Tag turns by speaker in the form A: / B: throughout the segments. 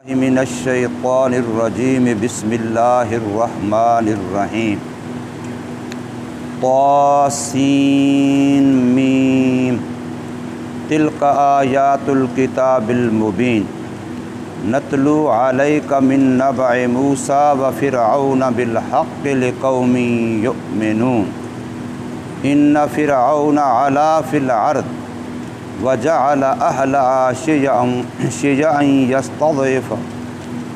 A: من الشیطان الرجیم بسم اللہ الرحمن الرحیم طاسین میم تلک آیات الکتاب المبین نتلو علیک من نبع موسیٰ وفرعون بالحق لقوم یؤمنون ان فرعون علا فی الارض وجعل أهلها شيعا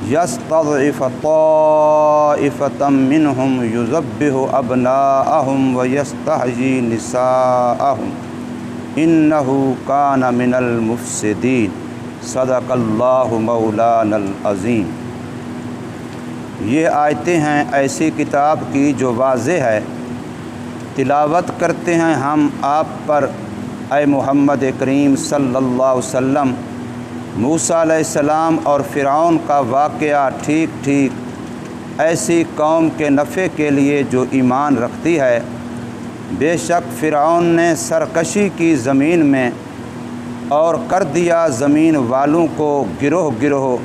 A: يستضعف طائفة منهم يذبح أبناءهم ويستحيي نساءهم إنه كان من المفسدين صدق الله مولانا العظیم۔ یہ آیتیں ہیں ایسی کتاب کی جو واضح ہے، تلاوت کرتے ہیں ہم آپ پر اے محمد کریم صلی اللہ علیہ وسلم۔ موسیٰ علیہ السلام اور فرعون کا واقعہ ٹھیک ٹھیک ایسی قوم کے نفع کے لیے جو ایمان رکھتی ہے۔ بے شک فرعون نے سرکشی کی زمین میں اور کر دیا زمین والوں کو گروہ گروہ،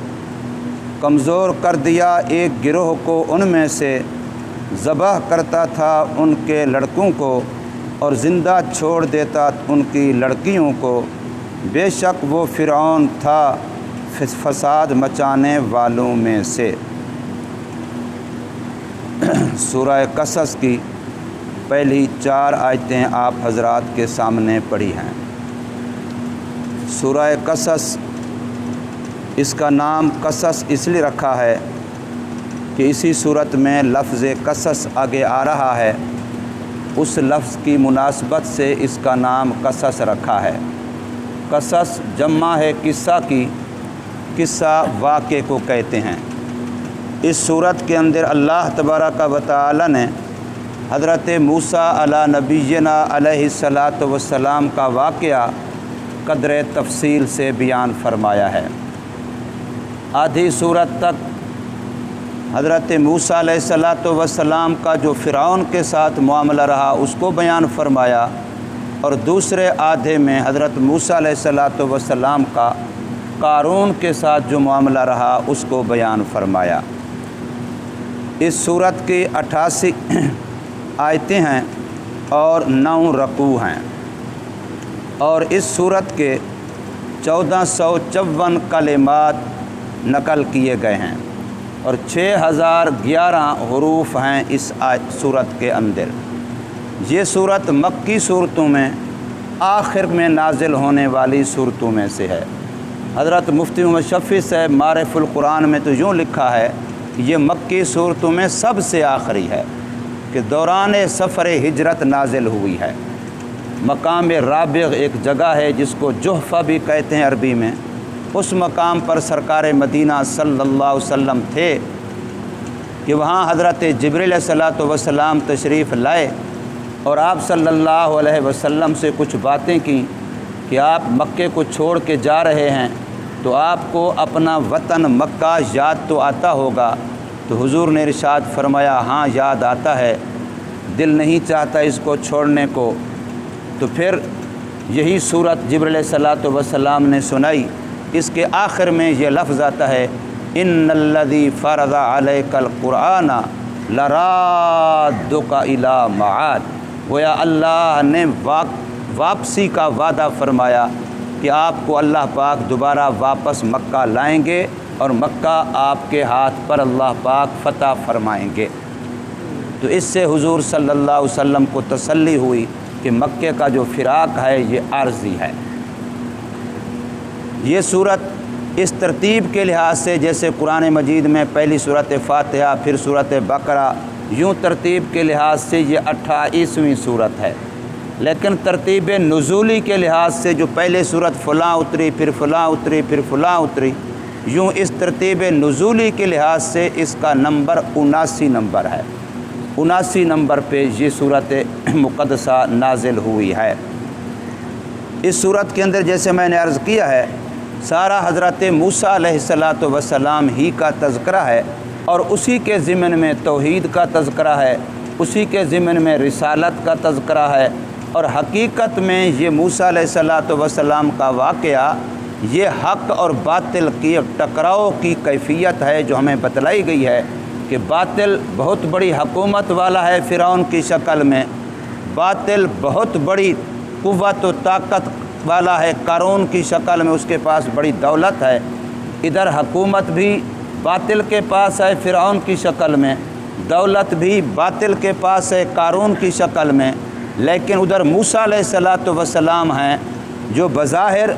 A: کمزور کر دیا ایک گروہ کو، ان میں سے ذبح کرتا تھا ان کے لڑکوں کو اور زندہ چھوڑ دیتا ان کی لڑکیوں کو۔ بے شک وہ فرعون تھا فساد مچانے والوں میں سے۔ سورہ قصص کی پہلی 4 آیتیں آپ حضرات کے سامنے پڑھی ہیں۔ سورہ قصص، اس کا نام قصص اس لیے رکھا ہے کہ اسی صورت میں لفظ قصص آگے آ رہا ہے، اس لفظ کی مناسبت سے اس کا نام قصص رکھا ہے۔ قصص جمع ہے قصہ کی، قصہ واقعے کو کہتے ہیں۔ اس صورت کے اندر اللہ تبارک و تعالی نے حضرت موسیٰ علی نبینا علیہ الصلاۃ والسلام کا واقعہ قدر تفصیل سے بیان فرمایا ہے۔ آدھی صورت تک حضرت موسیٰ علیہ السلام کا جو فرعون کے ساتھ معاملہ رہا اس کو بیان فرمایا، اور دوسرے آدھے میں حضرت موسیٰ علیہ السلام کا قارون کے ساتھ جو معاملہ رہا اس کو بیان فرمایا۔ اس صورت کی 88 آیتیں ہیں اور 9 رکوع ہیں، اور اس صورت کے 1454 کلمات نقل کیے گئے ہیں، اور 6011 حروف ہیں اس صورت کے اندر۔ یہ صورت مکی صورتوں میں آخر میں نازل ہونے والی صورتوں میں سے ہے۔ حضرت مفتی محمد شفیع صاحب معارف القرآن میں تو یوں لکھا ہے کہ یہ مکی صورتوں میں سب سے آخری ہے، کہ دوران سفر ہجرت نازل ہوئی ہے۔ مقام رابغ ایک جگہ ہے جس کو جحفہ بھی کہتے ہیں عربی میں، اس مقام پر سرکار مدینہ صلی اللہ علیہ وسلم تھے کہ وہاں حضرت جبریل علیہ السلام تشریف لائے اور آپ صلی اللہ علیہ وسلم سے کچھ باتیں کی کہ آپ مکے کو چھوڑ کے جا رہے ہیں تو آپ کو اپنا وطن مکہ یاد تو آتا ہوگا؟ تو حضور نے ارشاد فرمایا ہاں یاد آتا ہے، دل نہیں چاہتا اس کو چھوڑنے کو۔ تو پھر یہی صورت جبریل علیہ السلام نے سنائی۔ اس کے آخر میں یہ لفظ آتا ہے ان الذی فرض علیک القرآن لرادک الی معاد۔ گویا اللہ نے واپسی کا وعدہ فرمایا کہ آپ کو اللہ پاک دوبارہ واپس مکہ لائیں گے اور مکہ آپ کے ہاتھ پر اللہ پاک فتح فرمائیں گے۔ تو اس سے حضور صلی اللہ علیہ وسلم کو تسلی ہوئی کہ مکے کا جو فراق ہے یہ عارضی ہے۔ یہ صورت اس ترتیب کے لحاظ سے جیسے قرآن مجید میں پہلی صورت فاتحہ پھر صورت بقرہ، یوں ترتیب کے لحاظ سے یہ 28ویں صورت ہے، لیکن ترتیب نزولی کے لحاظ سے جو پہلے صورت فلاں اتری پھر فلاں اتری پھر فلاں اتری، یوں اس ترتیب نزولی کے لحاظ سے اس کا نمبر 79 نمبر ہے۔ 79 نمبر پہ یہ صورت مقدسہ نازل ہوئی ہے۔ اس صورت کے اندر جیسے میں نے عرض کیا ہے سارا حضرت موسیٰ علیہ السلام ہی کا تذکرہ ہے، اور اسی کے ضمن میں توحید کا تذکرہ ہے، اسی کے ضمن میں رسالت کا تذکرہ ہے، اور حقیقت میں یہ موسیٰ علیہ السلام کا واقعہ یہ حق اور باطل کی ٹکراؤ کی کیفیت ہے جو ہمیں بتلائی گئی ہے کہ باطل بہت بڑی حکومت والا ہے فرعون کی شکل میں، باطل بہت بڑی قوت و طاقت والا ہے قارون کی شکل میں، اس کے پاس بڑی دولت ہے۔ ادھر حکومت بھی باطل کے پاس ہے فرعون کی شکل میں، دولت بھی باطل کے پاس ہے قارون کی شکل میں، لیکن ادھر موسیٰ علیہ الصلاۃ والسلام ہیں جو بظاہر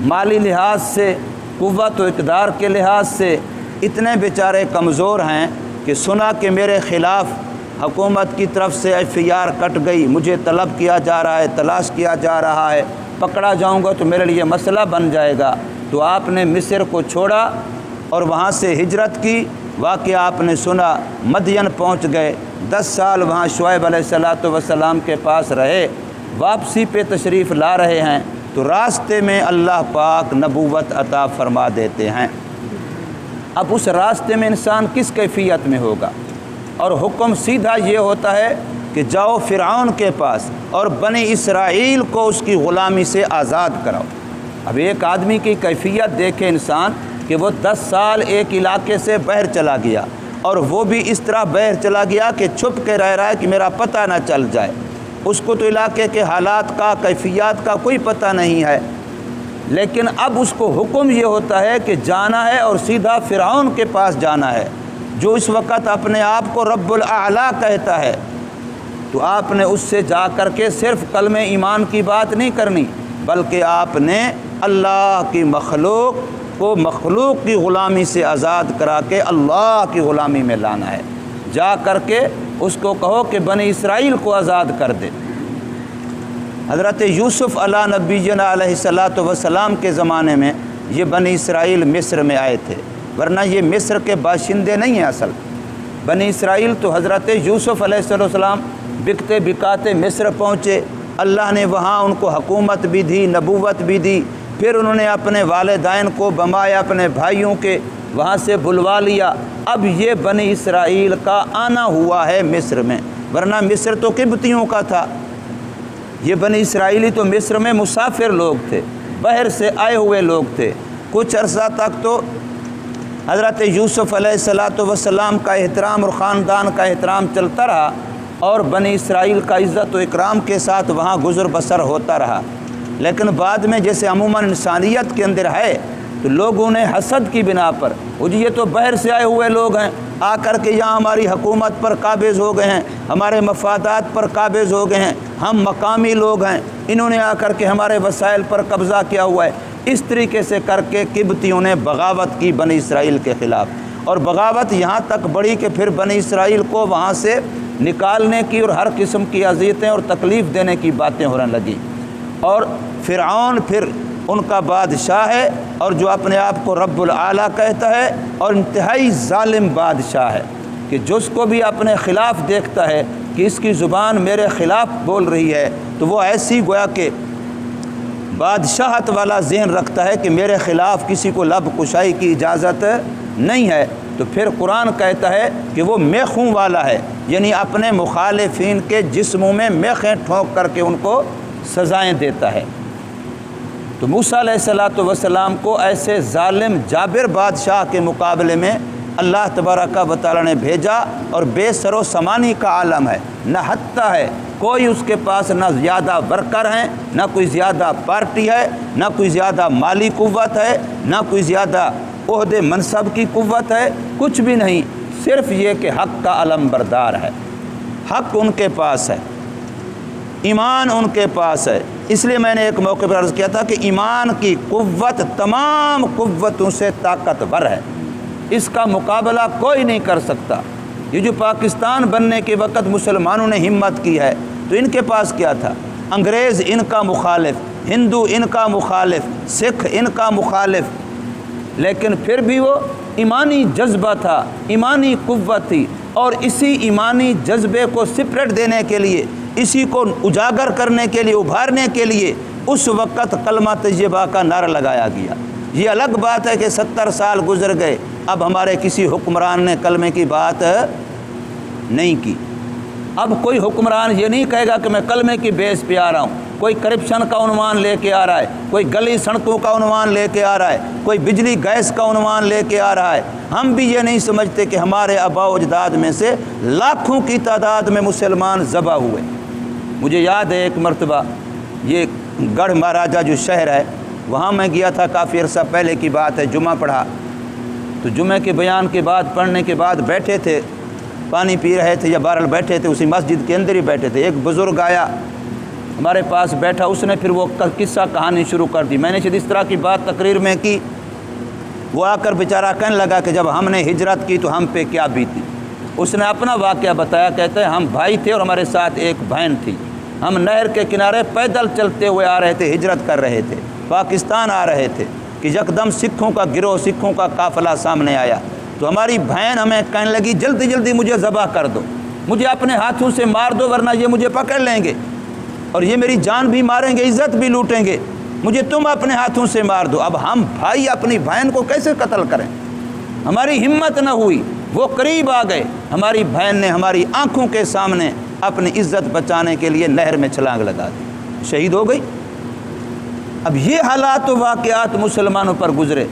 A: مالی لحاظ سے، قوت و اقدار کے لحاظ سے اتنے بیچارے کمزور ہیں کہ سنا کہ میرے خلاف حکومت کی طرف سے FIR کٹ گئی، مجھے طلب کیا جا رہا ہے، تلاش کیا جا رہا ہے، پکڑا جاؤں گا تو میرے لیے مسئلہ بن جائے گا، تو آپ نے مصر کو چھوڑا اور وہاں سے ہجرت کی۔ واقعہ آپ نے سنا، مدین پہنچ گئے، 10 سال وہاں شعیب علیہ الصلاۃ والسلام کے پاس رہے، واپسی پہ تشریف لا رہے ہیں تو راستے میں اللہ پاک نبوت عطا فرما دیتے ہیں۔ اب اس راستے میں انسان کس کیفیت میں ہوگا؟ اور حکم سیدھا یہ ہوتا ہے کہ جاؤ فرعون کے پاس اور بنی اسرائیل کو اس کی غلامی سے آزاد کراؤ۔ اب ایک آدمی کی کیفیت دیکھے انسان کہ وہ 10 سال ایک علاقے سے باہر چلا گیا، اور وہ بھی اس طرح باہر چلا گیا کہ چھپ کے رہ رہا ہے کہ میرا پتہ نہ چل جائے، اس کو تو علاقے کے حالات کا، کیفیات کا کوئی پتہ نہیں ہے، لیکن اب اس کو حکم یہ ہوتا ہے کہ جانا ہے اور سیدھا فرعون کے پاس جانا ہے، جو اس وقت اپنے آپ کو رب الاعلیٰ کہتا ہے۔ تو آپ نے اس سے جا کر کے صرف کلمہ ایمان کی بات نہیں کرنی، بلکہ آپ نے اللہ کی مخلوق کو مخلوق کی غلامی سے آزاد کرا کے اللہ کی غلامی میں لانا ہے۔ جا کر کے اس کو کہو کہ بنی اسرائیل کو آزاد کر دے۔ حضرت یوسف علیہ نبینا علیہ الصلاۃ والسلام کے زمانے میں یہ بنی اسرائیل مصر میں آئے تھے، ورنہ یہ مصر کے باشندے نہیں ہیں۔ اصل بنی اسرائیل تو حضرت یوسف علیہ السلام بکتے بکاتے مصر پہنچے، اللہ نے وہاں ان کو حکومت بھی دی، نبوت بھی دی، پھر انہوں نے اپنے والدین کو بمایا، اپنے بھائیوں کے وہاں سے بلوا لیا۔ اب یہ بنی اسرائیل کا آنا ہوا ہے مصر میں، ورنہ مصر تو قبطیوں کا تھا۔ یہ بنی اسرائیلی تو مصر میں مسافر لوگ تھے، باہر سے آئے ہوئے لوگ تھے۔ کچھ عرصہ تک تو حضرت یوسف علیہ الصلاۃ والسلام کا احترام اور خاندان کا احترام چلتا رہا، اور بنی اسرائیل کا عزت و اکرام کے ساتھ وہاں گزر بسر ہوتا رہا، لیکن بعد میں جیسے عموماً انسانیت کے اندر ہے تو لوگوں نے حسد کی بنا پر، وہ جی یہ تو باہر سے آئے ہوئے لوگ ہیں، آ کر کے یہاں ہماری حکومت پر قابض ہو گئے ہیں، ہمارے مفادات پر قابض ہو گئے ہیں، ہم مقامی لوگ ہیں، انہوں نے آ کر کے ہمارے وسائل پر قبضہ کیا ہوا ہے۔ اس طریقے سے کر کے قبطیوں نے بغاوت کی بنی اسرائیل کے خلاف، اور بغاوت یہاں تک بڑھی کہ پھر بنی اسرائیل کو وہاں سے نکالنے کی اور ہر قسم کی اذیتیں اور تکلیف دینے کی باتیں ہونے لگیں، اور فرعون پھر ان کا بادشاہ ہے، اور جو اپنے آپ کو رب الاعلیٰ کہتا ہے، اور انتہائی ظالم بادشاہ ہے کہ جس کو بھی اپنے خلاف دیکھتا ہے کہ اس کی زبان میرے خلاف بول رہی ہے تو وہ ایسی گویا کہ بادشاہت والا ذہن رکھتا ہے کہ میرے خلاف کسی کو لب کشائی کی اجازت نہیں ہے۔ تو پھر قرآن کہتا ہے کہ وہ میخوں والا ہے، یعنی اپنے مخالفین کے جسموں میں میخیں ٹھونک کر کے ان کو سزائیں دیتا ہے۔ تو موسیٰ علیہ الصلاۃ والسلام کو ایسے ظالم جابر بادشاہ کے مقابلے میں اللہ تبارک و تعالیٰ نے بھیجا، اور بے سر و سامانی کا عالم ہے، نہ حتیٰ ہے، کوئی اس کے پاس نہ زیادہ ورکر ہیں، نہ کوئی زیادہ پارٹی ہے، نہ کوئی زیادہ مالی قوت ہے، نہ کوئی زیادہ عہدے منصب کی قوت ہے، کچھ بھی نہیں، صرف یہ کہ حق کا علم بردار ہے، حق ان کے پاس ہے، ایمان ان کے پاس ہے۔ اس لیے میں نے ایک موقع پر عرض کیا تھا کہ ایمان کی قوت تمام قوتوں سے طاقتور ہے، اس کا مقابلہ کوئی نہیں کر سکتا۔ یہ جو پاکستان بننے کے وقت مسلمانوں نے ہمت کی ہے تو ان کے پاس کیا تھا؟ انگریز ان کا مخالف، ہندو ان کا مخالف، سکھ ان کا مخالف، لیکن پھر بھی وہ ایمانی جذبہ تھا، ایمانی قوت تھی، اور اسی ایمانی جذبے کو سپریٹ دینے کے لیے، اسی کو اجاگر کرنے کے لیے، ابھارنے کے لیے اس وقت کلمہ طیبہ کا نعرہ لگایا گیا۔ یہ الگ بات ہے کہ 70 سال گزر گئے، اب ہمارے کسی حکمران نے کلمے کی بات نہیں کی۔ اب کوئی حکمران یہ نہیں کہے گا کہ میں کلمے کی بیس پہ آ رہا ہوں، کوئی کرپشن کا عنوان لے کے آ رہا ہے، کوئی گلی سڑکوں کا عنوان لے کے آ رہا ہے، کوئی بجلی گیس کا عنوان لے کے آ رہا ہے۔ ہم بھی یہ نہیں سمجھتے کہ ہمارے آباء و اجداد میں سے لاکھوں کی تعداد میں مسلمان ذبح ہوئے۔ مجھے یاد ہے ایک مرتبہ یہ گڑھ مہاراجہ جو شہر ہے وہاں میں گیا تھا، کافی عرصہ پہلے کی بات ہے، جمعہ پڑھا تو جمعہ کے بیان کے بعد پڑھنے کے بعد بیٹھے تھے، پانی پی رہے تھے یا بہرحال بیٹھے تھے، اسی مسجد کے اندر ہی بیٹھے تھے۔ ایک بزرگ آیا ہمارے پاس بیٹھا، اس نے پھر وہ قصہ کہانی شروع کر دی۔ میں نے شاید اس طرح کی بات تقریر میں کی، وہ آ کر بیچارہ کہنے لگا کہ جب ہم نے ہجرت کی تو ہم پہ کیا بیتی۔ اس نے اپنا واقعہ بتایا، کہتے ہیں ہم بھائی تھے اور ہمارے ساتھ ایک بہن تھی، ہم نہر کے کنارے پیدل چلتے ہوئے آ رہے تھے، ہجرت کر رہے تھے، پاکستان آ رہے تھے کہ یکدم سکھوں کا گروہ، سکھوں کا قافلہ سامنے آیا تو ہماری بہن ہمیں کہنے لگی جلدی جلدی مجھے ذبح کر دو، مجھے اپنے ہاتھوں سے مار دو ورنہ یہ مجھے پکڑ لیں گے اور یہ میری جان بھی ماریں گے، عزت بھی لوٹیں گے، مجھے تم اپنے ہاتھوں سے مار دو۔ اب ہم بھائی اپنی بہن کو کیسے قتل کریں؟ ہماری ہمت نہ ہوئی، وہ قریب آ گئے، ہماری بہن نے ہماری آنکھوں کے سامنے اپنی عزت بچانے کے لیے نہر میں چھلانگ لگا دی، شہید ہو گئی۔ اب یہ حالات و واقعات مسلمانوں پر گزرے۔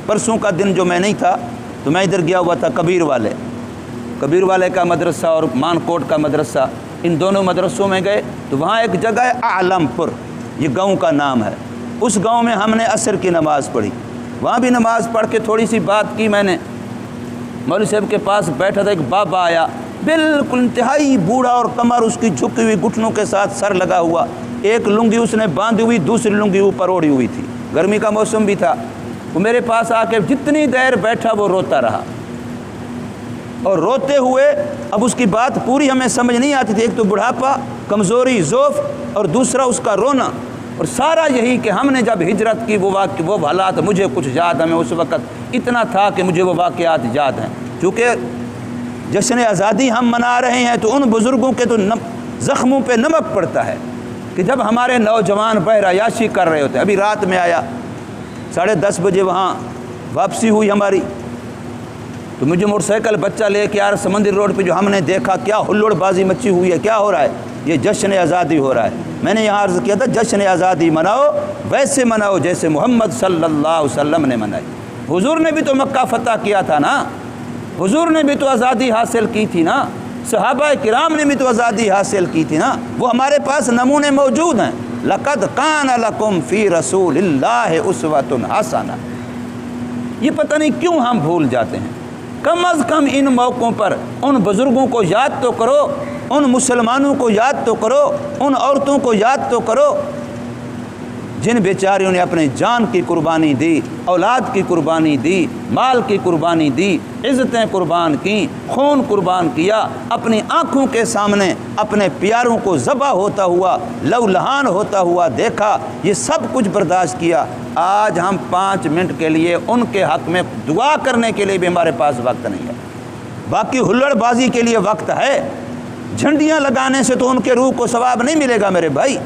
A: پرسوں کا دن جو میں نہیں تھا تو میں ادھر گیا ہوا تھا کبیر والے کا مدرسہ اور مان کوٹ کا مدرسہ، ان دونوں مدرسوں میں گئے تو وہاں ایک جگہ ہے اعلم پور، یہ گاؤں کا نام ہے۔ اس گاؤں میں ہم نے عصر کی نماز پڑھی، وہاں بھی نماز پڑھ کے تھوڑی سی بات کی میں نے، مولوی صاحب کے پاس بیٹھا تھا، ایک بابا آیا بالکل انتہائی بوڑھا اور کمر اس کی جھکی ہوئی، گھٹنوں کے ساتھ سر لگا ہوا، ایک لنگی اس نے باندھی ہوئی، دوسری لنگی اوپر اوڑھی ہوئی تھی، گرمی کا موسم بھی تھا۔ وہ میرے پاس آ کے جتنی دیر بیٹھا وہ روتا رہا اور روتے ہوئے، اب اس کی بات پوری ہمیں سمجھ نہیں آتی تھی، ایک تو بڑھاپا، کمزوری، ضعف، اور دوسرا اس کا رونا، اور سارا یہی کہ ہم نے جب ہجرت کی وہ حالات مجھے کچھ یاد ہیں، میں اس وقت اتنا تھا کہ مجھے وہ واقعات یاد ہیں، چونکہ جشن آزادی ہم منا رہے ہیں تو ان بزرگوں کے تو زخموں پہ نمک پڑتا ہے کہ جب ہمارے نوجوان بہر عیاشی کر رہے ہوتے۔ ابھی رات میں آیا 10:30 بجے وہاں واپسی ہوئی ہماری تو مجھے موٹر سائیکل بچہ لے کے یار سمندری روڈ پہ جو ہم نے دیکھا کیا ہلڑ بازی مچی ہوئی ہے، کیا ہو رہا ہے، یہ جشن آزادی ہو رہا ہے۔ میں نے یہاں عرض کیا تھا جشن آزادی مناؤ ویسے مناؤ جیسے محمد صلی اللہ علیہ وسلم نے منائی۔ حضور نے بھی تو مکہ فتح کیا تھا نا، حضور نے بھی تو آزادی حاصل کی تھی نا، صحابہ کرام نے بھی تو آزادی حاصل کی تھی نا، وہ ہمارے پاس نمونے موجود ہیں۔ لَقَدْ كَانَ لَكُمْ فِي رَسُولِ اللَّهِ أُسْوَةٌ حَسَنَةٌ۔ یہ پتہ نہیں کیوں ہم بھول جاتے ہیں۔ کم از کم ان موقعوں پر ان بزرگوں کو یاد تو کرو، ان مسلمانوں کو یاد تو کرو، ان عورتوں کو یاد تو کرو جن بیچاریوں نے اپنے جان کی قربانی دی، اولاد کی قربانی دی، مال کی قربانی دی، عزتیں قربان کیں، خون قربان کیا، اپنی آنکھوں کے سامنے اپنے پیاروں کو ذبح ہوتا ہوا، لو لہان ہوتا ہوا دیکھا، یہ سب کچھ برداشت کیا۔ آج ہم 5 منٹ کے لیے ان کے حق میں دعا کرنے کے لیے بھی ہمارے پاس وقت نہیں ہے، باقی ہلڑ بازی کے لیے وقت ہے، جھنڈیاں لگانے سے تو ان کے روح کو ثواب نہیں ملے گا میرے بھائی،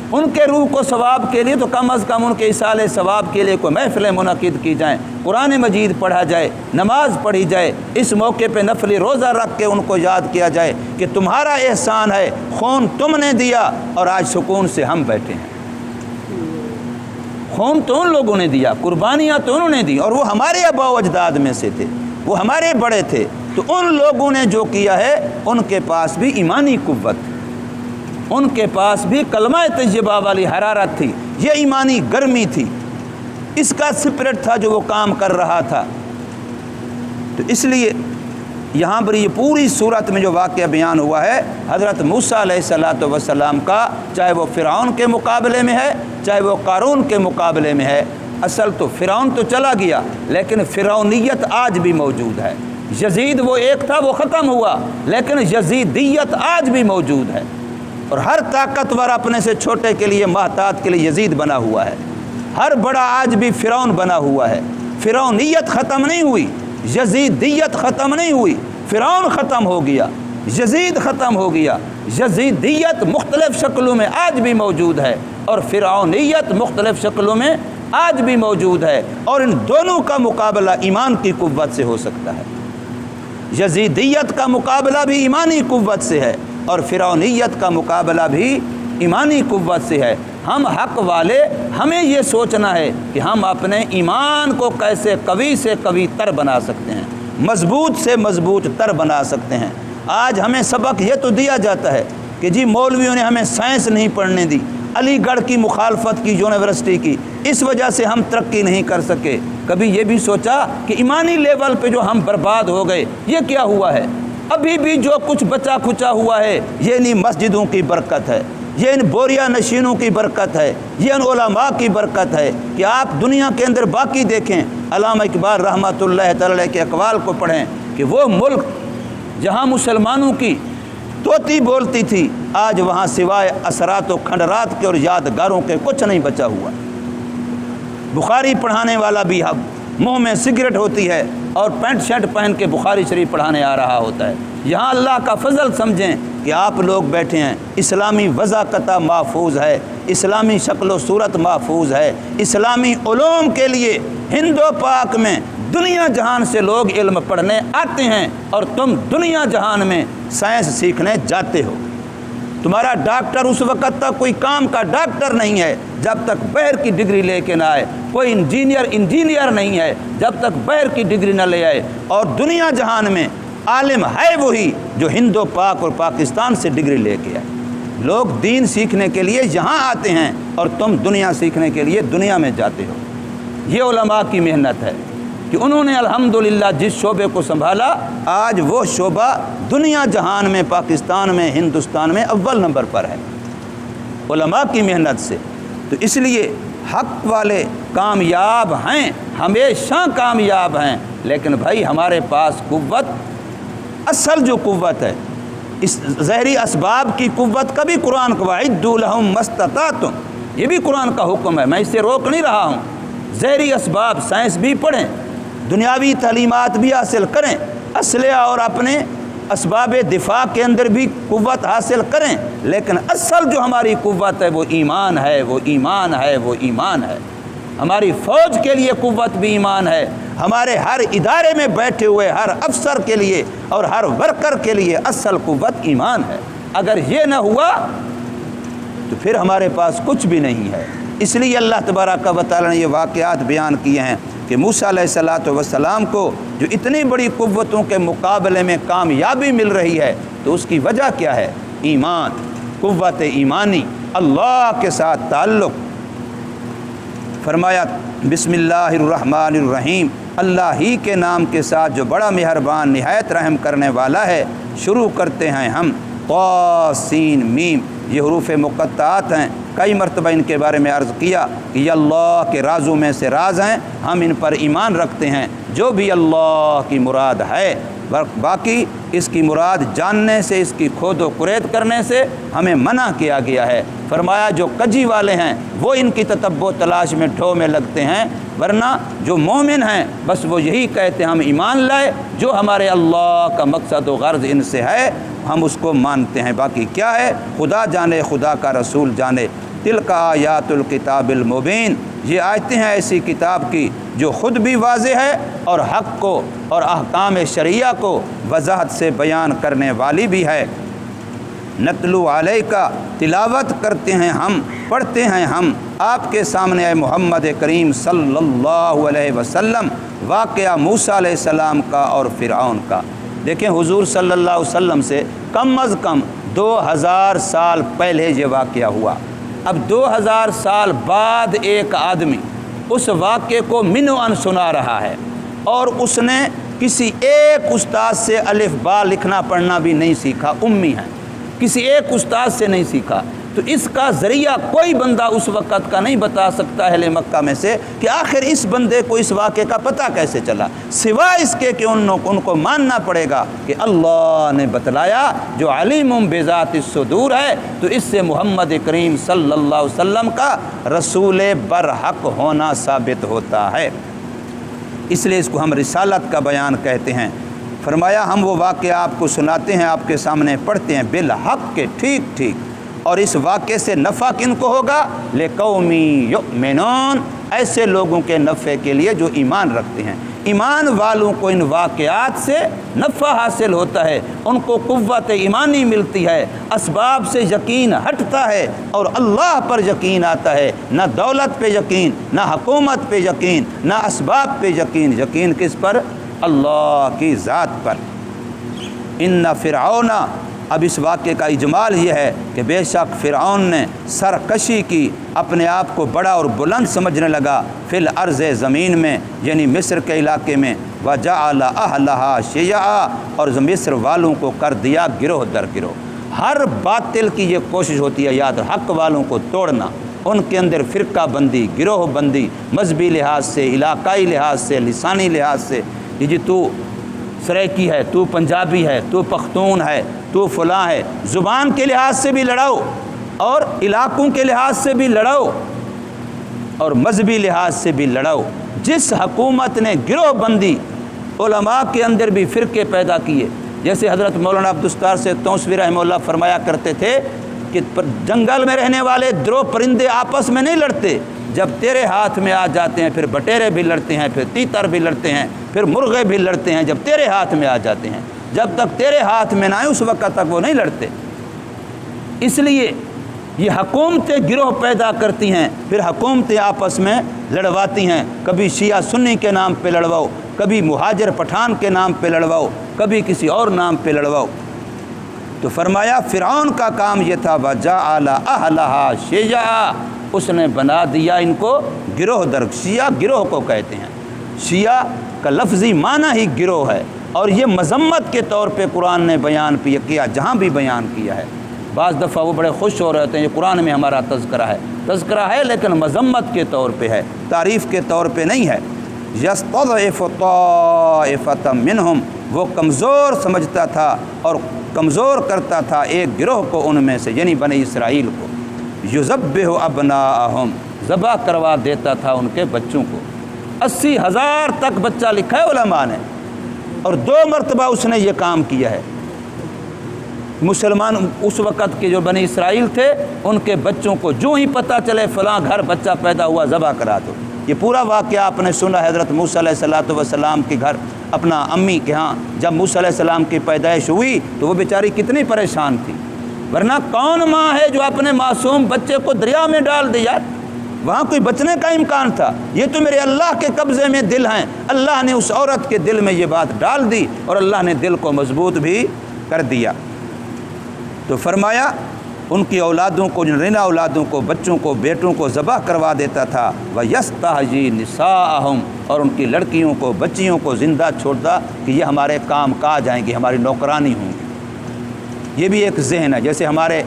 A: ان کے روح کو ثواب کے لیے تو کم از کم ان کے اصالے ثواب کے لیے کوئی محفلیں منعقد کی جائیں، قرآن مجید پڑھا جائے، نماز پڑھی جائے، اس موقع پہ نفلی روزہ رکھ کے ان کو یاد کیا جائے کہ تمہارا احسان ہے، خون تم نے دیا اور آج سکون سے ہم بیٹھے ہیں۔ خون تو ان لوگوں نے دیا، قربانیاں تو انہوں نے دی، اور وہ ہمارے آباء و اجداد میں سے تھے، وہ ہمارے بڑے تھے، تو ان لوگوں نے جو کیا ہے ان کے پاس بھی ایمانی قوت، ان کے پاس بھی کلمہ طیبہ والی حرارت تھی، یہ ایمانی گرمی تھی، اس کا سپرٹ تھا جو وہ کام کر رہا تھا۔ تو اس لیے یہاں پر یہ پوری صورت میں جو واقعہ بیان ہوا ہے حضرت موسیٰ علیہ السلام کا، چاہے وہ فرعون کے مقابلے میں ہے، چاہے وہ قارون کے مقابلے میں ہے، اصل تو فرعون تو چلا گیا لیکن فرعونیت آج بھی موجود ہے۔ یزید وہ ایک تھا، وہ ختم ہوا، لیکن یزیدیت آج بھی موجود ہے، اور ہر طاقتور اپنے سے چھوٹے کے لیے محتاط کے لیے یزید بنا ہوا ہے، ہر بڑا آج بھی فرعون بنا ہوا ہے۔ فرعونیت ختم نہیں ہوئی، یزیدیت ختم نہیں ہوئی، فرعون ختم ہو گیا، یزید ختم ہو گیا، یزیدیت مختلف شکلوں میں آج بھی موجود ہے اور فرعونیت مختلف شکلوں میں آج بھی موجود ہے، اور ان دونوں کا مقابلہ ایمان کی قوت سے ہو سکتا ہے۔ یزیدیت کا مقابلہ بھی ایمانی قوت سے ہے، اور فرعونیت کا مقابلہ بھی ایمانی قوت سے ہے۔ ہم حق والے ہمیں یہ سوچنا ہے کہ ہم اپنے ایمان کو کیسے قوی سے قوی تر بنا سکتے ہیں، مضبوط سے مضبوط تر بنا سکتے ہیں۔ آج ہمیں سبق یہ تو دیا جاتا ہے کہ جی مولویوں نے ہمیں سائنس نہیں پڑھنے دی، علی گڑھ کی مخالفت کی یونیورسٹی کی، اس وجہ سے ہم ترقی نہیں کر سکے۔ کبھی یہ بھی سوچا کہ ایمانی لیول پہ جو ہم برباد ہو گئے یہ کیا ہوا ہے؟ ابھی بھی جو کچھ بچا کھچا ہوا ہے یہ انہی مسجدوں کی برکت ہے، یہ ان بوریا نشینوں کی برکت ہے، یہ ان علماء کی برکت ہے کہ آپ دنیا کے اندر باقی دیکھیں، علامہ اقبال رحمۃ اللہ تعالی کے اقوال کو پڑھیں کہ وہ ملک جہاں مسلمانوں کی طوطی بولتی تھی آج وہاں سوائے اثرات و کھنڈرات کے اور یادگاروں کے کچھ نہیں بچا ہوا۔ بخاری پڑھانے والا بھی منہ میں سگریٹ ہوتی ہے اور پینٹ شرٹ پہن کے بخاری شریف پڑھانے آ رہا ہوتا ہے۔ یہاں اللہ کا فضل سمجھیں کہ آپ لوگ بیٹھے ہیں، اسلامی وضاقتہ محفوظ ہے، اسلامی شکل و صورت محفوظ ہے، اسلامی علوم کے لیے ہند و پاک میں دنیا جہان سے لوگ علم پڑھنے آتے ہیں اور تم دنیا جہان میں سائنس سیکھنے جاتے ہو۔ تمہارا ڈاکٹر اس وقت تک کوئی کام کا ڈاکٹر نہیں ہے جب تک باہر کی ڈگری لے کے نہ آئے، کوئی انجینئر نہیں ہے جب تک باہر کی ڈگری نہ لے آئے، اور دنیا جہان میں عالم ہے وہی جو ہند و پاک اور پاکستان سے ڈگری لے کے آئے۔ لوگ دین سیکھنے کے لیے یہاں آتے ہیں اور تم دنیا سیکھنے کے لیے دنیا میں جاتے ہو۔ یہ علماء کی محنت ہے کہ انہوں نے الحمدللہ جس شعبے کو سنبھالا آج وہ شعبہ دنیا جہان میں، پاکستان میں، ہندوستان میں اول نمبر پر ہے علماء کی محنت سے۔ تو اس لیے حق والے کامیاب ہیں، ہمیشہ کامیاب ہیں، لیکن بھائی ہمارے پاس قوت، اصل جو قوت ہے، اس ظاہری اسباب کی قوت کا بھی قرآن کو وَأَعِدُّوا لَهُم مَّا اسْتَطَعْتُم، یہ بھی قرآن کا حکم ہے، میں اس سے روک نہیں رہا ہوں۔ ظاہری اسباب سائنس بھی پڑھیں، دنیاوی تعلیمات بھی حاصل کریں، اسلحہ اور اپنے اسباب دفاع کے اندر بھی قوت حاصل کریں، لیکن اصل جو ہماری قوت ہے وہ ایمان ہے، وہ ایمان ہے، وہ ایمان ہے۔ ہماری فوج کے لیے قوت بھی ایمان ہے، ہمارے ہر ادارے میں بیٹھے ہوئے ہر افسر کے لیے اور ہر ورکر کے لیے اصل قوت ایمان ہے۔ اگر یہ نہ ہوا تو پھر ہمارے پاس کچھ بھی نہیں ہے۔ اس لیے اللہ تبارک و تعالی نے یہ واقعات بیان کیے ہیں کہ موسیٰ علیہ الصلوۃ والسلام کو جو اتنی بڑی قوتوں کے مقابلے میں کامیابی مل رہی ہے تو اس کی وجہ کیا ہے؟ ایمان، قوت ایمانی، اللہ کے ساتھ تعلق۔ فرمایا بسم اللہ الرحمن الرحیم، اللہ ہی کے نام کے ساتھ جو بڑا مہربان نہایت رحم کرنے والا ہے۔ شروع کرتے ہیں ہم طاسین میم، یہ حروف مقطعات ہیں، کئی مرتبہ ان کے بارے میں عرض کیا کہ یہ اللہ کے رازوں میں سے راز ہیں، ہم ان پر ایمان رکھتے ہیں، جو بھی اللہ کی مراد ہے۔ باقی اس کی مراد جاننے سے، اس کی کھود و کرید کرنے سے ہمیں منع کیا گیا ہے۔ فرمایا جو کجی والے ہیں وہ ان کی تتبع تلاش میں ڈھو میں لگتے ہیں، ورنہ جو مومن ہیں بس وہ یہی کہتے ہیں ہم ایمان لائے، جو ہمارے اللہ کا مقصد و غرض ان سے ہے ہم اس کو مانتے ہیں۔ باقی کیا ہے خدا جانے، خدا کا رسول جانے۔ تلک آیات الکتاب المبین، یہ آیتیں ہیں ایسی کتاب کی جو خود بھی واضح ہے اور حق کو اور احکام شرعیہ کو وضاحت سے بیان کرنے والی بھی ہے۔ نتلو علیکا، تلاوت کرتے ہیں ہم، پڑھتے ہیں ہم آپ کے سامنے اے محمد کریم صلی اللہ علیہ وسلم واقعہ موسیٰ علیہ السلام کا اور فرعون کا۔ دیکھیں حضور صلی اللہ علیہ وسلم سے کم از کم 2000 سال پہلے یہ واقعہ ہوا۔ اب 2000 سال بعد ایک آدمی اس واقعے کو منوان سنا رہا ہے اور اس نے کسی ایک استاد سے الف با لکھنا پڑھنا بھی نہیں سیکھا، امی ہے، کسی ایک استاد سے نہیں سیکھا۔ تو اس کا ذریعہ کوئی بندہ اس وقت کا نہیں بتا سکتا اہل مکہ میں سے کہ آخر اس بندے کو اس واقعے کا پتہ کیسے چلا، سوائے اس کے کہ ان کو ماننا پڑے گا کہ اللہ نے بتلایا جو علیم بذات الصدور ہے، تو اس سے محمد کریم صلی اللہ علیہ وسلم کا رسول برحق ہونا ثابت ہوتا ہے۔ اس لیے اس کو ہم رسالت کا بیان کہتے ہیں۔ فرمایا ہم وہ واقعہ آپ کو سناتے ہیں، آپ کے سامنے پڑھتے ہیں بالحق کے، ٹھیک ٹھیک، اور اس واقعے سے نفع کن کو ہوگا؟ لقوم یؤمنون، ایسے لوگوں کے نفع کے لیے جو ایمان رکھتے ہیں۔ ایمان والوں کو ان واقعات سے نفع حاصل ہوتا ہے، ان کو قوت ایمانی ملتی ہے، اسباب سے یقین ہٹتا ہے اور اللہ پر یقین آتا ہے۔ نہ دولت پہ یقین، نہ حکومت پہ یقین، نہ اسباب پہ یقین، یقین کس پر؟ اللہ کی ذات پر۔ ان فرعون، اب اس واقعے کا اجمال یہ ہے کہ بے شک فرعون نے سرکشی کی، اپنے آپ کو بڑا اور بلند سمجھنے لگا، فی الارض، زمین میں، یعنی مصر کے علاقے میں، وجعل اہلہا شیعا، اور مصر والوں کو کر دیا گروہ در گروہ۔ ہر باطل کی یہ کوشش ہوتی ہے یاد، حق والوں کو توڑنا، ان کے اندر فرقہ بندی، گروہ بندی، مذہبی لحاظ سے، علاقائی لحاظ سے، لسانی لحاظ سے، یہ جی تو سریکی ہے، تو پنجابی ہے، تو پختون ہے، تو فلاں ہے، زبان کے لحاظ سے بھی لڑاؤ اور علاقوں کے لحاظ سے بھی لڑاؤ اور مذہبی لحاظ سے بھی لڑاؤ۔ جس حکومت نے گروہ بندی، علماء کے اندر بھی فرقے پیدا کیے، جیسے حضرت مولانا عبدالستار سے توسوی رحمہ اللہ فرمایا کرتے تھے کہ جنگل میں رہنے والے درو پرندے آپس میں نہیں لڑتے، جب تیرے ہاتھ میں آ جاتے ہیں پھر بٹیرے بھی لڑتے ہیں، پھر تیتر بھی لڑتے ہیں، پھر مرغے بھی لڑتے ہیں، جب تیرے ہاتھ میں آ جاتے ہیں، جب تک تیرے ہاتھ میں نہ آئے اس وقت تک وہ نہیں لڑتے۔ اس لیے یہ حکومتیں گروہ پیدا کرتی ہیں، پھر حکومتیں آپس میں لڑواتی ہیں، کبھی شیعہ سنی کے نام پہ لڑواؤ، کبھی مہاجر پٹھان کے نام پہ لڑواؤ، کبھی کسی اور نام پہ لڑواؤ۔ تو فرمایا فرعون کا کام یہ تھا، وجعل اہلہا شیعا، اس نے بنا دیا ان کو گروہ در۔ شیعہ گروہ کو کہتے ہیں، شیعہ کا لفظی معنی ہی گروہ ہے، اور یہ مذمت کے طور پہ قرآن نے بیان کیا، جہاں بھی بیان کیا ہے۔ بعض دفعہ وہ بڑے خوش ہو رہے ہوتے ہیں یہ قرآن میں ہمارا تذکرہ ہے لیکن مذمت کے طور پہ ہے، تعریف کے طور پہ نہیں ہے۔ یستضعف طائفۃ منہم، وہ کمزور سمجھتا تھا اور کمزور کرتا تھا ایک گروہ کو ان میں سے، یعنی بنی اسرائیل کو۔ یذبح ابناءہم، ذبح کروا دیتا تھا ان کے بچوں کو۔ 80,000 تک بچہ لکھا ہے علماء نے، اور 2 مرتبہ اس نے یہ کام کیا ہے۔ مسلمان اس وقت کے جو بنی اسرائیل تھے، ان کے بچوں کو جو ہی پتہ چلے فلاں گھر بچہ پیدا ہوا ذبح کرا دو۔ یہ پورا واقعہ آپ نے سنا، حضرت موسیٰ علیہ السلام کے گھر اپنا امی کے ہاں جب موسیٰ علیہ السلام کی پیدائش ہوئی تو وہ بیچاری کتنی پریشان تھی، ورنہ کون ماں ہے جو اپنے معصوم بچے کو دریا میں ڈال دے یار، وہاں کوئی بچنے کا امکان تھا؟ یہ تو میرے اللہ کے قبضے میں دل ہیں، اللہ نے اس عورت کے دل میں یہ بات ڈال دی اور اللہ نے دل کو مضبوط بھی کر دیا۔ تو فرمایا ان کی اولادوں کو، نرینہ اولادوں کو، بچوں کو، بیٹوں کو ذبح کروا دیتا تھا۔ وَيَسْتَحْيِي نِسَاءَهُمْ، اور ان کی لڑکیوں کو، بچیوں کو زندہ چھوڑتا کہ یہ ہمارے کام کاج آئیں گی، ہماری نوکرانی ہوں گی۔ یہ بھی ایک ذہن ہے، جیسے ہمارے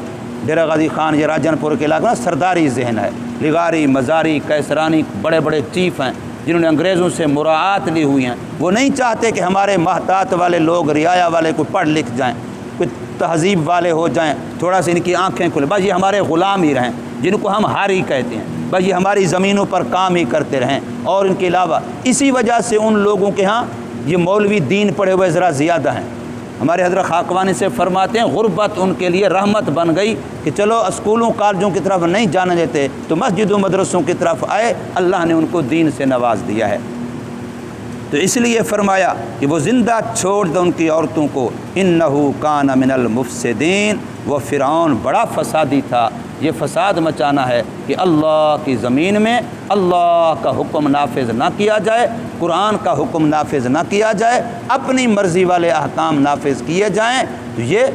A: ڈیرہ غازی خان یا راجن پور کے علاقے میں سرداری ذہن ہے، لغاری، مزاری، کیسرانی بڑے بڑے چیف ہیں جنہوں نے انگریزوں سے مراعات لی ہوئی ہیں، وہ نہیں چاہتے کہ ہمارے محتاط والے لوگ، رعایا والے کو پڑھ لکھ جائیں، کوئی تہذیب والے ہو جائیں، تھوڑا سا ان کی آنکھیں کھلیں، بس یہ ہمارے غلام ہی رہیں، جن کو ہم ہاری کہتے ہیں، بس یہ ہماری زمینوں پر کام ہی کرتے رہیں۔ اور ان کے علاوہ اسی وجہ سے ان لوگوں کے ہاں یہ مولوی دین پڑھے ہوئے ذرا زیادہ ہیں۔ ہمارے حضرت خاکوانی سے فرماتے ہیں غربت ان کے لیے رحمت بن گئی کہ چلو اسکولوں کالجوں کی طرف نہیں جانے دیتے تو مسجدوں مدرسوں کی طرف آئے، اللہ نے ان کو دین سے نواز دیا ہے۔ تو اس لیے فرمایا کہ وہ زندہ چھوڑ دو ان کی عورتوں کو، انہو کان من المفسدین، وہ فرعون بڑا فسادی تھا۔ یہ فساد مچانا ہے کہ اللہ کی زمین میں اللہ کا حکم نافذ نہ کیا جائے، قرآن کا حکم نافذ نہ کیا جائے، اپنی مرضی والے احکام نافذ کیے جائیں، تو یہ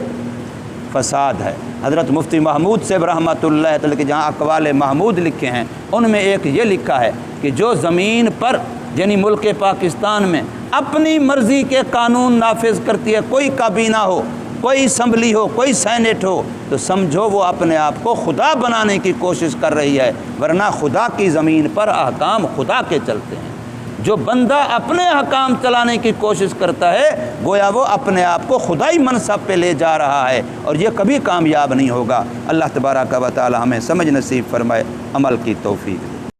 A: فساد ہے۔ حضرت مفتی محمود صاحب رحمۃ اللہ تعالی کے جہاں اقوال محمود لکھے ہیں، ان میں ایک یہ لکھا ہے کہ جو زمین پر یعنی ملک پاکستان میں اپنی مرضی کے قانون نافذ کرتی ہے، کوئی کابینہ ہو، کوئی اسمبلی ہو، کوئی سینٹ ہو، تو سمجھو وہ اپنے آپ کو خدا بنانے کی کوشش کر رہی ہے، ورنہ خدا کی زمین پر احکام خدا کے چلتے ہیں۔ جو بندہ اپنے احکام چلانے کی کوشش کرتا ہے گویا وہ اپنے آپ کو خدائی منصب پہ لے جا رہا ہے، اور یہ کبھی کامیاب نہیں ہوگا۔ اللہ تبارک و تعالی ہمیں سمجھ نصیب فرمائے، عمل کی توفیق۔